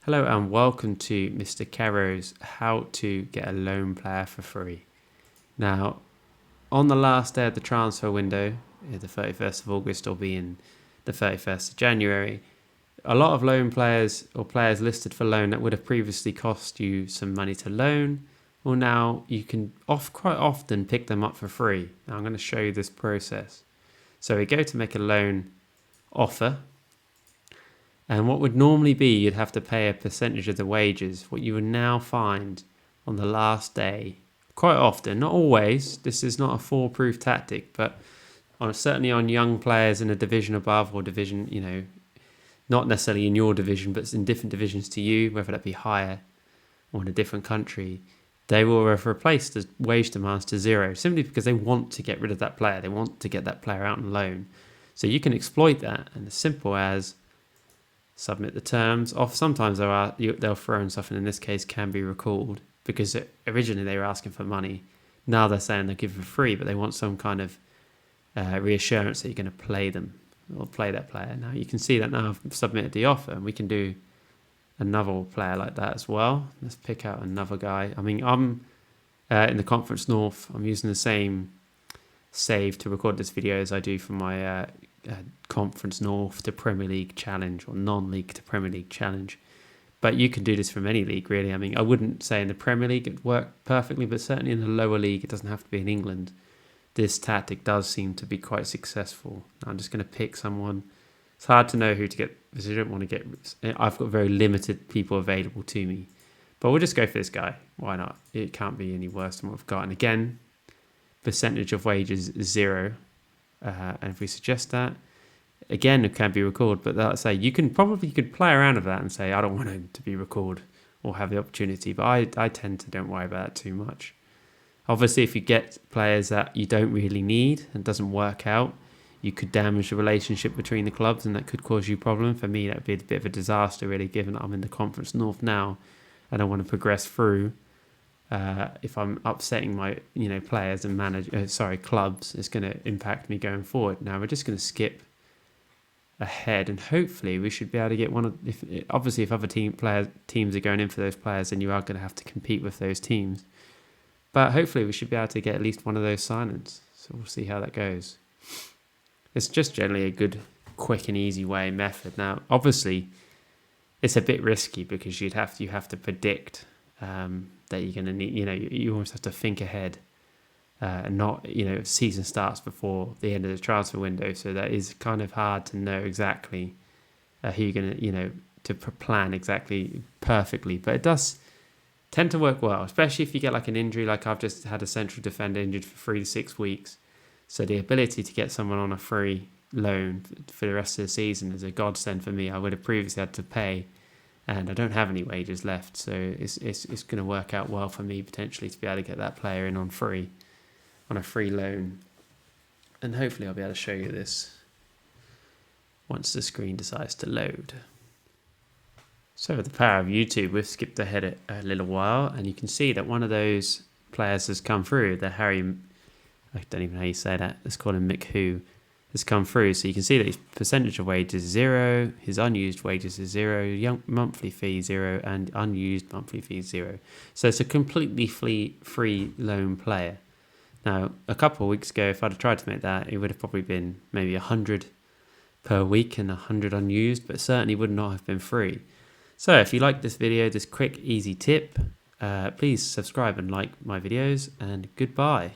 Hello and welcome to Mr. Caro's How to Get a Loan Player for Free. Now, on the last day of the transfer window, the 31st of August or being the 31st of January, a lot of loan players or players listed for loan that would have previously cost you some money to loan, well now you can quite often pick them up for free. Now I'm going to show you this process. So we go to make a loan offer. And what would normally be, you'd have to pay a percentage of the wages. What you would now find on the last day, quite often, not always, this is not a foolproof tactic, but certainly on young players in a division above or division, not necessarily in your division, but in different divisions to you, whether that be higher or in a different country, they will have replaced the wage demands to zero, simply because they want to get rid of that player. They want to get that player out on loan. So you can exploit that, and as simple as submit the terms. Sometimes they'll throw in stuff, and in this case can be recalled, because originally they were asking for money. Now they're saying they'll give for free, but they want some kind of reassurance that you're going to play them or play that player. Now you can see that now I've submitted the offer, and we can do another player like that as well. Let's pick out another guy. I mean, I'm in the Conference North. I'm using the same save to record this video as I do for my Conference North to Premier League challenge, or non-league to Premier League challenge. But you can do this from any league, really. I mean, I wouldn't say in the Premier League it'd work perfectly, but certainly in the lower league, it doesn't have to be in England. This tactic does seem to be quite successful. I'm just going to pick someone. It's hard to know who to get, because I don't want to get... I've got very limited people available to me. But we'll just go for this guy. Why not? It can't be any worse than what we've got. And again, percentage of wages is zero. And if we suggest that, again, it can be recorded, but let's say you could play around with that and say, I don't want him to be recorded or have the opportunity, but I tend to don't worry about that too much. Obviously, if you get players that you don't really need and doesn't work out, you could damage the relationship between the clubs, and that could cause you problem. For me, that would be a bit of a disaster, really, given that I'm in the Conference North now and I want to progress through. If I'm upsetting my players and clubs, it's going to impact me going forward. Now we're just going to skip ahead, and hopefully we should be able to get one of. If other teams are going in for those players, then you are going to have to compete with those teams. But hopefully we should be able to get at least one of those signings. So we'll see how that goes. It's just generally a good, quick and easy method. Now, obviously, it's a bit risky because you have to predict that you're going to need. You almost have to think ahead. And not, season starts before the end of the transfer window, so that is kind of hard to know exactly who you're going to plan exactly perfectly. But it does tend to work well, especially if you get like an injury, like I've just had a central defender injured for 3 to 6 weeks. So the ability to get someone on a free loan for the rest of the season is a godsend for me. I would have previously had to pay, and I don't have any wages left, so it's going to work out well for me potentially to be able to get that player in on a free loan. And hopefully I'll be able to show you this once the screen decides to load. So with the power of YouTube, we've skipped ahead a little while, and you can see that one of those players has come through. The I don't even know how you say that. Let's call him Mick Who, has come through. So you can see that his percentage of wages is zero, his unused wages is zero, monthly fee zero, and unused monthly fee zero. So it's a completely free loan player. Now, a couple of weeks ago, if I'd have tried to make that, it would have probably been maybe 100 per week and 100 unused, but certainly would not have been free. So if you like this video, this quick, easy tip, please subscribe and like my videos, and goodbye.